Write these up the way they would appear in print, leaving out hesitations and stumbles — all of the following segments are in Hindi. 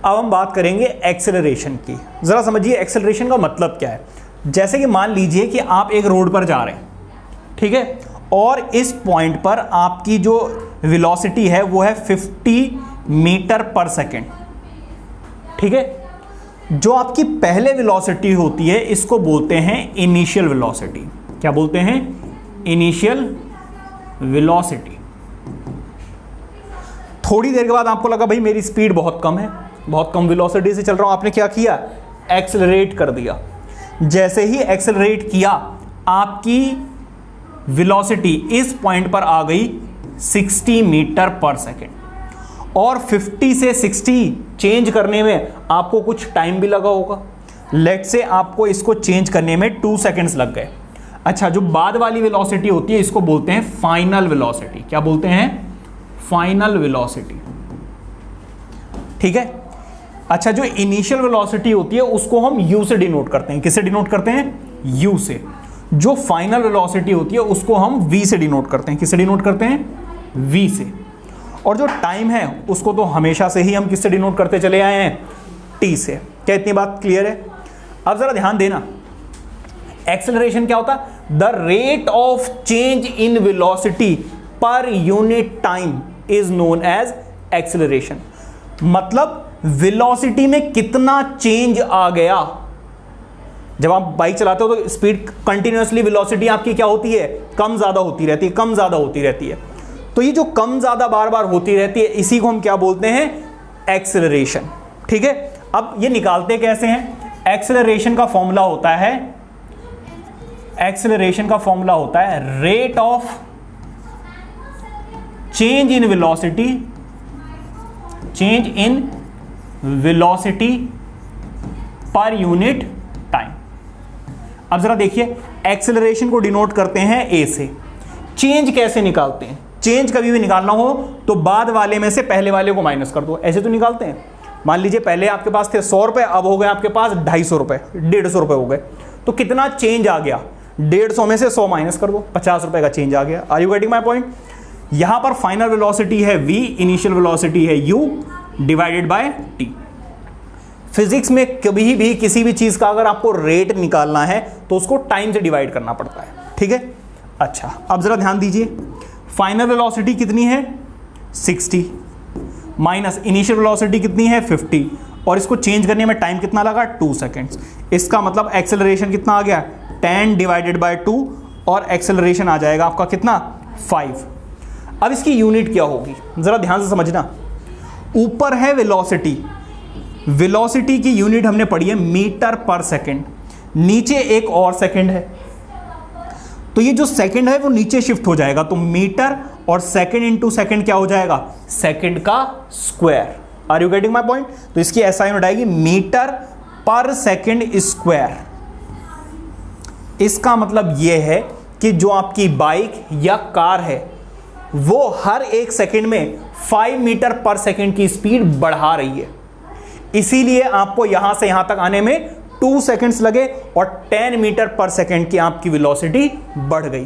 अब हम बात करेंगे एक्सेलरेशन की। ज़रा समझिए एक्सेलरेशन का मतलब क्या है। जैसे कि मान लीजिए कि आप एक रोड पर जा रहे हैं, ठीक है, और इस पॉइंट पर आपकी जो वेलोसिटी है वो है 50 मीटर पर सेकेंड, ठीक है। जो आपकी पहले वेलोसिटी होती है इसको बोलते हैं इनिशियल वेलोसिटी। क्या बोलते हैं? Initial velocity. थोड़ी देर के बाद आपको लगा भाई मेरी स्पीड बहुत कम है, बहुत कम वेलोसिटी से चल रहा हूं, आपने क्या किया? एक्सेलरेट कर दिया। जैसे ही एक्सेलरेट किया आपकी वेलोसिटी इस पॉइंट पर आ गई 60 मीटर पर सेकेंड, और 50 से 60 चेंज करने में आपको कुछ टाइम भी लगा होगा। लेट से आपको इसको चेंज करने में 2 सेकेंड्स लग गए। अच्छा, जो बाद वाली वेलोसिटी होती है इसको बोलते हैं फाइनल वेलोसिटी। क्या बोलते हैं? फाइनल वेलोसिटी, ठीक है। अच्छा, जो इनिशियल वेलोसिटी होती है उसको हम u से डिनोट करते हैं। किससे डिनोट करते हैं? u से। जो फाइनल वेलोसिटी होती है उसको हम v से डिनोट करते हैं। किससे डिनोट करते हैं? v से। और जो टाइम है उसको तो हमेशा से ही हम किससे डिनोट करते चले आए हैं? t से। क्या इतनी बात क्लियर है? अब जरा ध्यान देना, एक्सेलरेशन क्या होता है? The rate of change in velocity per unit time is known as acceleration. मतलब वेलोसिटी में कितना चेंज आ गया। जब आप बाइक चलाते हो तो स्पीड कंटिन्यूअसली वेलोसिटी आपकी क्या होती है? कम ज्यादा होती रहती है, कम ज्यादा होती रहती है। तो ये जो कम ज्यादा बार बार होती रहती है इसी को हम क्या बोलते हैं? एक्सेलरेशन, ठीक है। अब ये निकालते कैसे हैं? एक्सेलरेशन का फॉर्मूला होता है, एक्सेलरेशन का फॉर्मूला होता है rate of change in velocity, change in velocity per unit time. अब जरा देखिए, एक्सेलरेशन को डिनोट करते हैं ए से। चेंज कैसे निकालते हैं? चेंज कभी भी निकालना हो तो बाद वाले में से पहले वाले को माइनस कर दो, ऐसे तो निकालते हैं। मान लीजिए पहले आपके पास थे 100 रुपए, अब हो गए आपके पास 250 रुपए, 150 रुपए हो गए। तो कितना चेंज आ गया? 150 में से 100 माइनस कर दो, 50 रुपए का चेंज आ गया। Are you getting my point? यहां पर फाइनल वेलोसिटी है v, इनिशियल वेलोसिटी है u divided by t। Physics में कभी भी किसी भी चीज का अगर आपको रेट निकालना है तो उसको टाइम से डिवाइड करना पड़ता है, ठीक है। अच्छा, अब जरा ध्यान दीजिए, फाइनल वेलोसिटी कितनी है? 60 माइनस इनिशियल वेलोसिटी कितनी है? 50, और इसको चेंज करने में टाइम कितना लगा? 2 सेकेंड्स। इसका मतलब एक्सेलरेशन कितना आ गया? 10 डिवाइडेड बाय 2, और एक्सेलरेशन आ जाएगा आपका कितना? 5। अब इसकी यूनिट क्या होगी जरा ध्यान से समझना। ऊपर है वेलोसिटी, वेलोसिटी की यूनिट हमने पढ़ी है मीटर पर सेकेंड, नीचे एक और सेकेंड है, तो ये जो सेकेंड है वो नीचे शिफ्ट हो जाएगा, तो मीटर और सेकेंड इंटू सेकेंड क्या हो जाएगा? सेकेंड का square. Are you getting my point? तो इसकी ऐसा यूनिट आएगी मीटर पर सेकेंड स्क्वायर। इसका मतलब यह है कि जो आपकी बाइक या कार है वो हर एक सेकेंड में 5 मीटर पर सेकेंड की स्पीड बढ़ा रही है, इसीलिए आपको यहां से यहां तक आने में 2 सेकेंड्स लगे और 10 मीटर पर सेकेंड की आपकी वेलोसिटी बढ़ गई,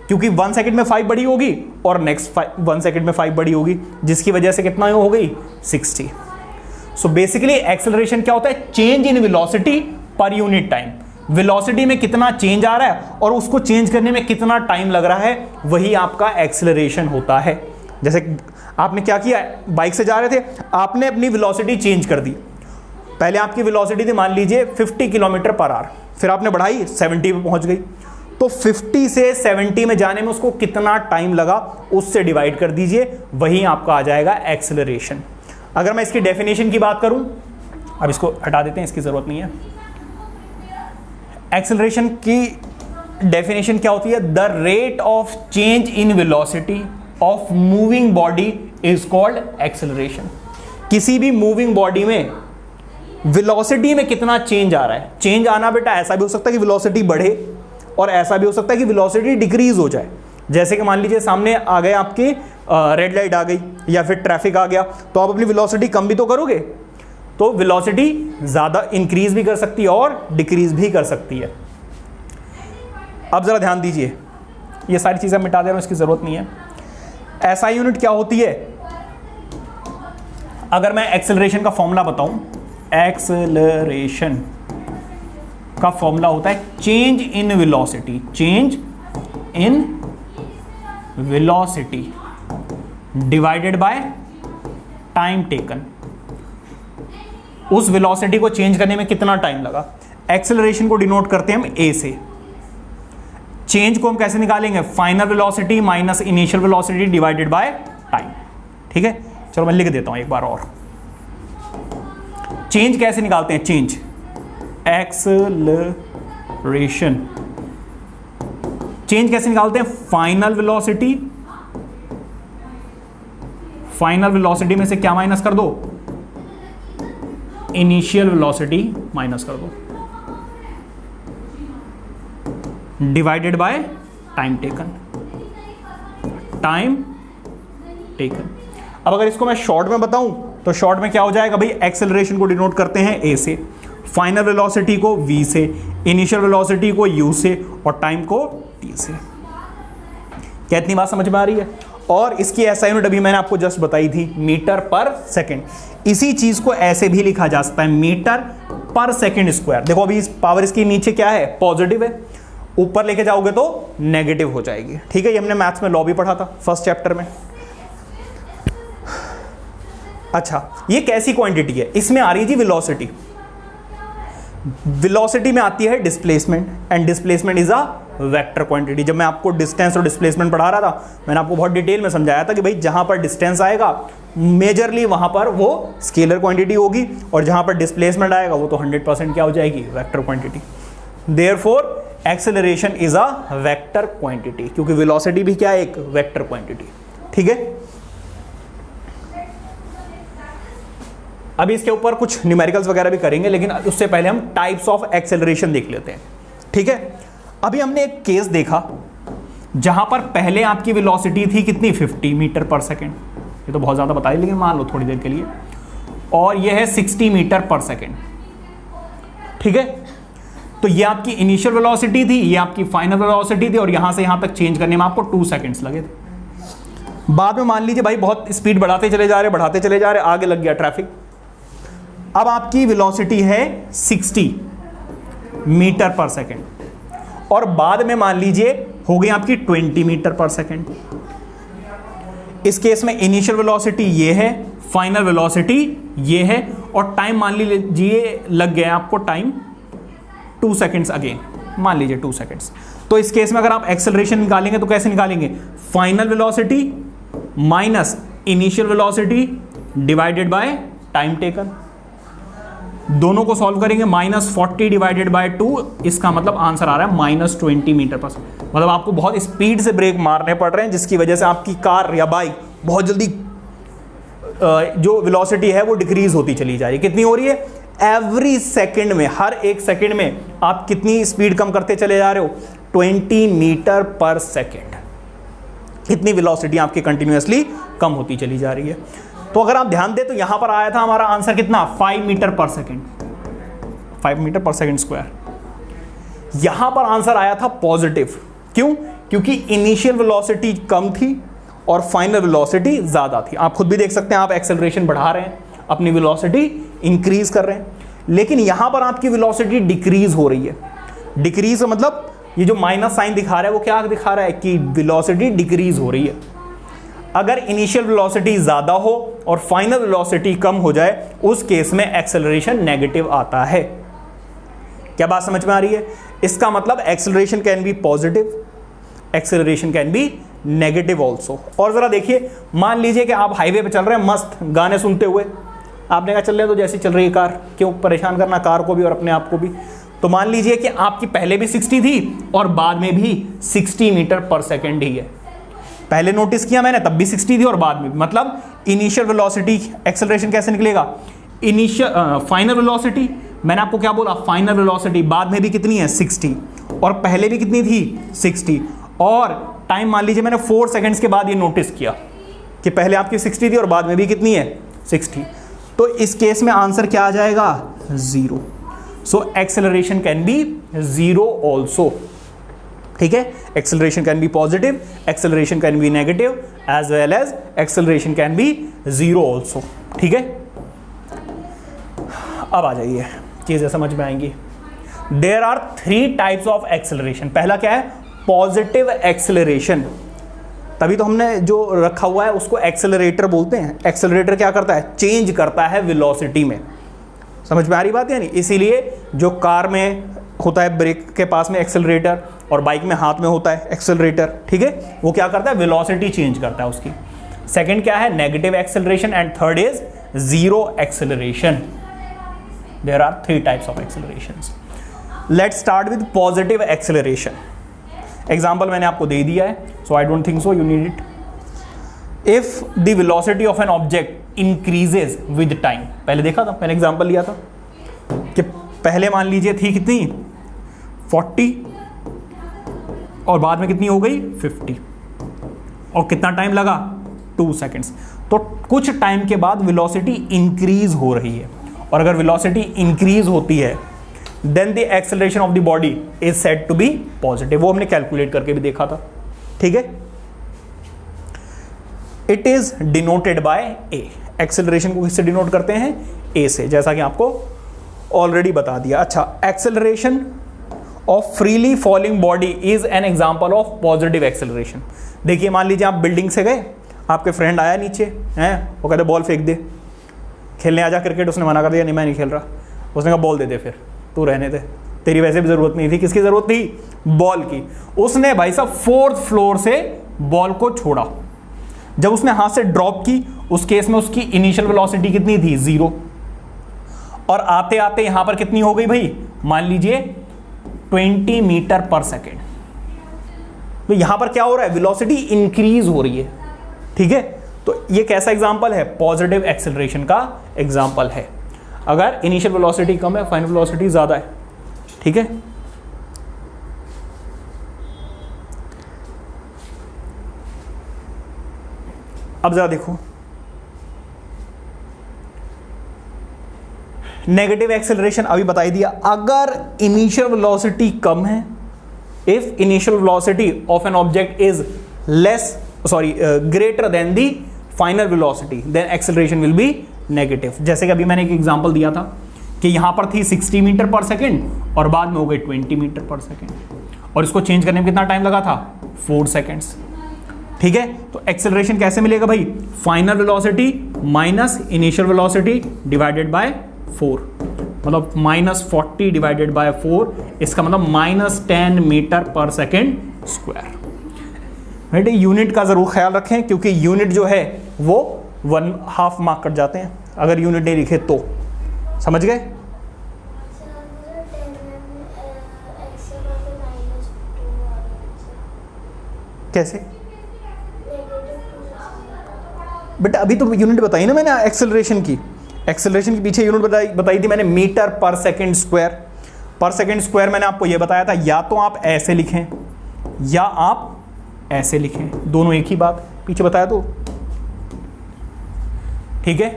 क्योंकि 1 सेकेंड में 5 बढ़ी होगी और नेक्स्ट 1 सेकेंड में 5 बढ़ी होगी, जिसकी वजह से कितना हो गई? 60। सो बेसिकली एक्सेलरेशन क्या होता है? Change in velocity per unit time. Velocity में कितना चेंज आ रहा है और उसको चेंज करने में कितना टाइम लग रहा है, वही आपका एक्सेलरेशन होता है। जैसे आपने क्या किया, बाइक से जा रहे थे, आपने अपनी वेलोसिटी चेंज कर दी। पहले आपकी वेलोसिटी थी मान लीजिए 50 किलोमीटर पर आवर, फिर आपने बढ़ाई 70 पे पहुंच गई, तो 50 से 70 में जाने में उसको कितना टाइम लगा उससे डिवाइड कर दीजिए, वही आपका आ जाएगा एक्सेलरेशन। अगर मैं इसकी डेफिनेशन की बात करूं, अब इसको हटा देते हैं, इसकी जरूरत नहीं है। एक्सेलरेशन की डेफिनेशन क्या होती है? The rate of change in velocity of moving body is called acceleration. किसी भी मूविंग बॉडी में वेलोसिटी में कितना चेंज आ रहा है। चेंज आना बेटा ऐसा भी हो सकता है कि वेलोसिटी बढ़े और ऐसा भी हो सकता है कि वेलोसिटी डिक्रीज हो जाए। जैसे कि मान लीजिए सामने आ गए आपकी रेड लाइट आ गई या फिर ट्रैफिक आ गया, तो आप अपनी वेलोसिटी कम भी तो करोगे, तो वेलोसिटी ज़्यादा इंक्रीज भी कर सकती है और डिक्रीज भी कर सकती है। अब ज़रा ध्यान दीजिए, ये सारी चीज़ें मिटा दे रहा हूँ, इसकी ज़रूरत नहीं है। एसआई यूनिट क्या होती है? अगर मैं एक्सेलरेशन का फॉर्मूला बताऊं, एक्सेलरेशन का फॉर्मूला होता है change in velocity, change in velocity divided by time taken. उस वेलोसिटी को चेंज करने में कितना टाइम लगा। एक्सेलरेशन को डिनोट करते हैं हम ए से। चेंज को हम कैसे निकालेंगे, final velocity minus initial velocity divided by time. ठीक है, चलो मैं लिख देता हूं एक बार और। चेंज कैसे निकालते हैं, चेंज एक्सेलरेशन, चेंज कैसे निकालते हैं, फाइनल वेलोसिटी, फाइनल वेलोसिटी में से क्या माइनस कर दो, इनिशियल वेलोसिटी माइनस कर दो, divided by time taken, time taken. अब अगर इसको मैं शॉर्ट में बताऊं तो शॉर्ट में क्या हो जाएगा भाई, एक्सेलरेशन को डिनोट करते हैं ए से, फाइनल वेलोसिटी को v से, इनिशियल वेलोसिटी को u से और टाइम को t से। क्या इतनी बात समझ में आ रही है। और इसकी ऐसा यूनिट अभी मैंने आपको जस्ट बताई थी, मीटर पर सेकंड। इसी चीज को ऐसे भी लिखा जा सकता है, मीटर पर सेकंड स्क्वायर। देखो अभी इस पावर इसकी नीचे क्या है, पॉजिटिव है, ऊपर लेके जाओगे तो नेगेटिव हो जाएगी। ठीक है, ये हमने मैथ्स में लॉ भी पढ़ा था फर्स्ट चैप्टर में। अच्छा, ये कैसी क्वांटिटी है, इसमें आ रही है जी वेलोसिटी। वेलोसिटी में आती है displacement, and displacement is a vector quantity. जब मैं आपको डिस्टेंस और डिस्प्लेसमेंट पढ़ा रहा था, मैंने आपको बहुत डिटेल में समझाया था कि भाई जहां पर डिस्टेंस आएगा मेजरली वहां पर वो स्केलर क्वांटिटी होगी, और जहां पर डिस्प्लेसमेंट आएगा वो तो 100% क्या हो जाएगी, vector quantity. Therefore acceleration is a vector quantity, क्योंकि वेलोसिटी भी क्या है, एक वेक्टर क्वांटिटी। ठीक है, अभी इसके ऊपर कुछ न्यूमेरिकल्स वगैरह भी करेंगे, लेकिन उससे पहले हम टाइप्स ऑफ एक्सेलरेशन देख लेते हैं। ठीक है, अभी हमने एक केस देखा जहां पर पहले आपकी वेलोसिटी थी कितनी, 50 मीटर पर सेकेंड। ये तो बहुत ज्यादा बता लेकिन मान लो थोड़ी देर के लिए, और ये है 60 मीटर पर सेकेंड। ठीक है, तो ये आपकी इनिशियल वेलोसिटी थी, ये आपकी फाइनल वेलोसिटी थी, और यहां से यहां तक चेंज करने में आपको 2 सेकंड्स लगे थे। बाद में मान लीजिए भाई बहुत स्पीड बढ़ाते चले जा रहे, आगे लग गया ट्रैफिक। अब आपकी वेलोसिटी है 60 मीटर पर सेकेंड, और बाद में मान लीजिए हो गई आपकी 20 मीटर पर सेकेंड। इस केस में इनिशियल वेलोसिटी ये है, फाइनल वेलोसिटी ये है, और टाइम मान लीजिए लग गया आपको टाइम 2 सेकंड्स अगेन, मान लीजिए 2 सेकंड्स। तो इस केस में अगर आप एक्सेलरेशन निकालेंगे तो कैसे निकालेंगे, final velocity minus initial velocity divided by time taken. दोनों को सॉल्व करेंगे, -40 डिवाइडेड बाय 2, इसका मतलब आंसर आ रहा है -20 मीटर पर सेकंड। मतलब आपको बहुत स्पीड से ब्रेक मारने पड़ रहे हैं, जिसकी वजह से आपकी कार या बाइक बहुत जल्दी जो वेलोसिटी है वो डिक्रीज होती चली जा रही है। कितनी हो रही है, एवरी सेकंड में, हर एक सेकंड में आप कितनी स्पीड कम करते चले जा रहे हो, 20 मीटर पर सेकंड। इतनी वेलोसिटी आपकी कंटिन्यूअसली कम होती चली जा रही है। तो अगर आप ध्यान दें तो यहां पर आया था हमारा आंसर कितना, 5 मीटर पर सेकंड, 5 मीटर पर सेकंड स्क्वायर। यहां पर आंसर आया था पॉजिटिव। क्यों, क्योंकि इनिशियल वेलोसिटी कम थी और फाइनल वेलोसिटी ज्यादा थी। आप खुद भी देख सकते हैं, आप एक्सेलरेशन बढ़ा रहे हैं, अपनी वेलोसिटी इंक्रीज कर रहे हैं, लेकिन यहां पर आपकी वेलोसिटी डिक्रीज हो रही है। डिक्रीज मतलब ये जो माइनस साइन दिखा रहा है वो क्या दिखा रहा है कि वेलोसिटी डिक्रीज हो रही है। अगर इनिशियल वेलोसिटी ज्यादा हो और फाइनल वेलोसिटी कम हो जाए, उस केस में एक्सेलरेशन नेगेटिव आता है। क्या बात समझ में आ रही है। इसका मतलब acceleration can be positive, acceleration can be negative also. और जरा देखिए, मान लीजिए कि आप हाईवे पे चल रहे हैं मस्त गाने सुनते हुए, आपने कहा चल रहे तो जैसी चल रही है कार, क्यों परेशान करना कार को भी और अपने आप को भी। तो मान लीजिए कि आपकी पहले भी 60 थी और बाद में भी 60 मीटर पर सेकेंड ही है। पहले नोटिस किया मैंने तब भी 60 थी और बाद में भी, मतलब इनिशियल वेलोसिटी, एक्सेलरेशन कैसे निकलेगा, इनिशियल फाइनल वेलोसिटी, मैंने आपको क्या बोला, फाइनल वेलोसिटी बाद में भी कितनी है 60, और पहले भी कितनी थी 60, और टाइम मान लीजिए मैंने 4 सेकंड्स के बाद ये नोटिस किया कि पहले आपकी 60 थी और बाद में भी कितनी है 60। तो इस केस में आंसर क्या आ जाएगा, 0। So acceleration can be 0 also. ठीक है, acceleration can be positive, acceleration can be negative, as well as acceleration can be 0 also. ठीक है। अब आ जाइए, चीजें समझ में आएंगी। There are 3 types of acceleration. पहला क्या है? Positive acceleration. तभी तो हमने जो रखा हुआ है उसको एक्सेलरेटर बोलते हैं। एक्सेलरेटर क्या करता है? चेंज करता है वेलोसिटी में। समझ में आ रही बात है? नहीं, इसीलिए जो कार में होता है ब्रेक के पास में एक्सेलरेटर, और बाइक में हाथ में होता है एक्सेलरेटर, ठीक है, वो क्या करता है? वेलोसिटी चेंज करता है उसकी। सेकंड क्या है? Negative acceleration, and third is zero acceleration. There are 3 types of accelerations. Let's start with positive acceleration. Example मैंने आपको दे दिया है, so I don't think so you need it. If the velocity of an object increases with time, पहले देखा था, मैंने एग्जाम्पल लिया था कि पहले मान लीजिए थी कितनी 40 और बाद में कितनी हो गई 50, और कितना टाइम लगा 2 सेकेंड्स। तो कुछ टाइम के बाद वेलोसिटी इंक्रीज हो रही है, और अगर वेलोसिटी इंक्रीज होती है then the acceleration of the body is said to be positive. वो हमने कैलकुलेट करके भी देखा था, ठीक है। It is denoted by A. Acceleration को किससे डिनोट करते हैं? ए से, जैसा कि आपको ऑलरेडी बता दिया। अच्छा, acceleration of freely falling body is an example of positive acceleration. देखिए, मान लीजिए आप बिल्डिंग से गए, आपके फ्रेंड आया नीचे हैं, वो कहते बॉल फेंक दे, खेलने आ जा क्रिकेट। उसने मना कर दिया, नहीं मैं नहीं खेल रहा। उसने कहा बॉल दे दे, फिर तू रहने दे, तेरी वैसे भी जरूरत नहीं थी। किसकी जरूरत थी? बॉल की। उसने भाई साहब 4th फ्लोर से बॉल को छोड़ा। जब उसने हाथ से ड्रॉप की, उस केस में उसकी इनिशियल वेलोसिटी कितनी थी? 0। और आते आते यहां पर कितनी हो गई भाई? मान लीजिए 20 मीटर पर सेकेंड। तो यहां पर क्या हो रहा है? वेलोसिटी इंक्रीज हो रही है, ठीक है। तो ये कैसा एग्जांपल है? पॉजिटिव एक्सेलरेशन का एग्जांपल है। अगर इनिशियल वेलोसिटी कम है, फाइनल वेलोसिटी ज्यादा है, ठीक है। अब जरा देखो, नेगेटिव एक्सेलरेशन अभी बता ही दिया। अगर इनिशियल वेलोसिटी कम है, if initial velocity of an object is greater than the final velocity, then acceleration will be negative. जैसे कि अभी मैंने एक एग्जांपल दिया था कि यहां पर थी 60 मीटर पर सेकेंड और बाद में हो गई 20 मीटर पर सेकेंड, और इसको चेंज करने में कितना टाइम लगा था? 4 सेकेंड्स, ठीक है। तो एक्सेलरेशन कैसे मिलेगा भाई? Final velocity minus initial velocity divided by 4, मतलब -40 डिवाइडेड बाय 4, इसका मतलब -10 मीटर पर सेकेंड स्क्वायर। राइट, यूनिट का जरूर ख्याल रखें, क्योंकि यूनिट जो है वो 1/2 मार्क कट जाते हैं अगर यूनिट नहीं लिखे तो। समझ गए? कैसे बेटा? अभी तो यूनिट बताई ना मैंने एक्सेलरेशन की। एक्सेलरेशन के पीछे यूनिट बताई थी मैंने, मीटर पर सेकेंड स्क्वायर। पर सेकेंड स्क्वायर मैंने आपको यह बताया था, या तो आप ऐसे लिखें या आप ऐसे लिखें, दोनों एक ही बात, पीछे बताया तो, ठीक है।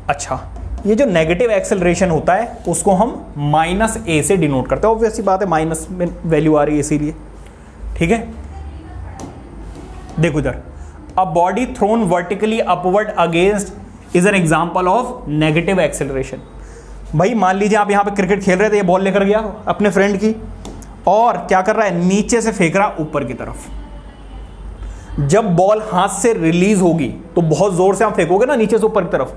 अच्छा, ये जो नेगेटिव एक्सेलरेशन होता है उसको हम -a से डिनोट करते हैं। ऑब्वियस सी बात है, माइनस में वैल्यू आ रही है इसीलिए, ठीक है। देखो इधर, a body thrown vertically upward against is an example of negative acceleration. भाई मान लीजिए आप यहां पे क्रिकेट खेल रहे थे, ये बॉल लेकर गया अपने फ्रेंड की, और क्या कर रहा है? नीचे से फेंक रहा ऊपर की तरफ। जब बॉल हाथ से रिलीज होगी तो बहुत जोर से आप फेंकोगे ना नीचे से ऊपर की तरफ,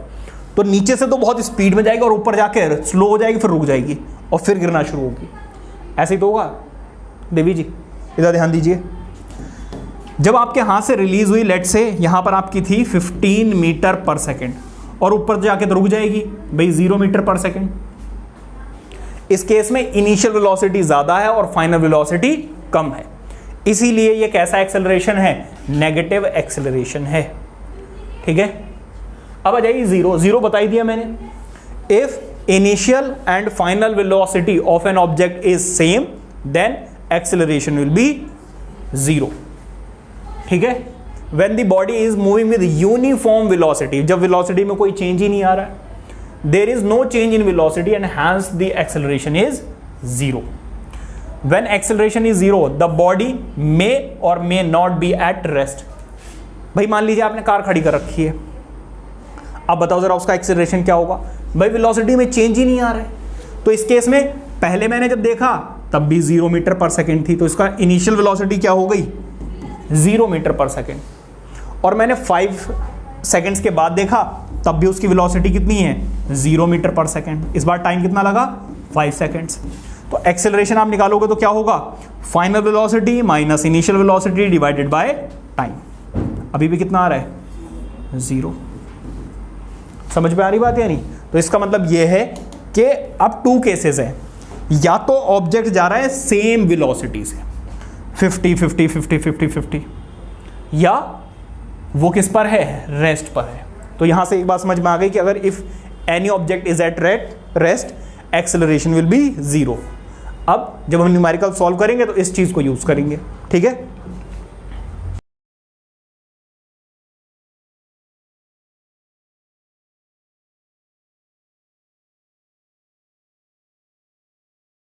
तो नीचे से तो बहुत स्पीड में जाएगी और ऊपर जाकर स्लो हो जाएगी, फिर रुक जाएगी और फिर गिरना शुरू होगी। ऐसे ही तो होगा। देवी जी इधर ध्यान दीजिए, जब आपके हाथ से रिलीज हुई, लेट से यहां पर आपकी थी 15 मीटर पर सेकेंड, और ऊपर जाके तो रुक जाएगी भाई 0 मीटर पर सेकेंड। इस केस में इनिशियल वेलोसिटी ज्यादा है और फाइनल वेलोसिटी कम है, इसीलिए ये कैसा एक्सेलरेशन है? नेगेटिव एक्सेलरेशन है, ठीक है। अब आ जाइए जीरो बता ही दिया मैंने। If initial and final velocity of an object is same then acceleration will be 0, ठीक है। When the body is moving with uniform velocity, जब वेलोसिटी में कोई चेंज ही नहीं आ रहा है, there is no change in velocity and hence the acceleration is 0. When acceleration is 0, the body may or may not be at rest. भाई मान लीजिए आपने कार खड़ी कर रखी है, अब बताओ जरा उसका एक्सेलरेशन क्या होगा? भाई वेलोसिटी में चेंज ही नहीं आ रहा है। तो इस केस में पहले मैंने जब देखा तब भी 0 मीटर पर सेकेंड थी, तो इसका इनिशियल वेलोसिटी क्या हो गई 0 मीटर पर सेकेंड। और मैंने 5 सेकेंड्स के बाद देखा तब भी उसकी वेलोसिटी कितनी है 0 मीटर पर सेकेंड। इस बार टाइम कितना लगा 5 सेकेंड्स। तो एक्सेलरेशन आप निकालोगे तो क्या होगा, final velocity minus initial velocity divided by time. अभी भी कितना आ रहा है 0। समझ में आ रही बात या नहीं? तो इसका मतलब यह है कि अब 2 केसेस है, या तो ऑब्जेक्ट जा रहा है सेम वेलोसिटी से 50 50 50 50 50, या वो किस पर है रेस्ट पर है। तो यहां से एक बात समझ में आ गई कि अगर if any object is at rest acceleration will be 0। अब जब हम न्यूमेरिकल सॉल्व करेंगे तो इस चीज को यूज करेंगे, ठीक है।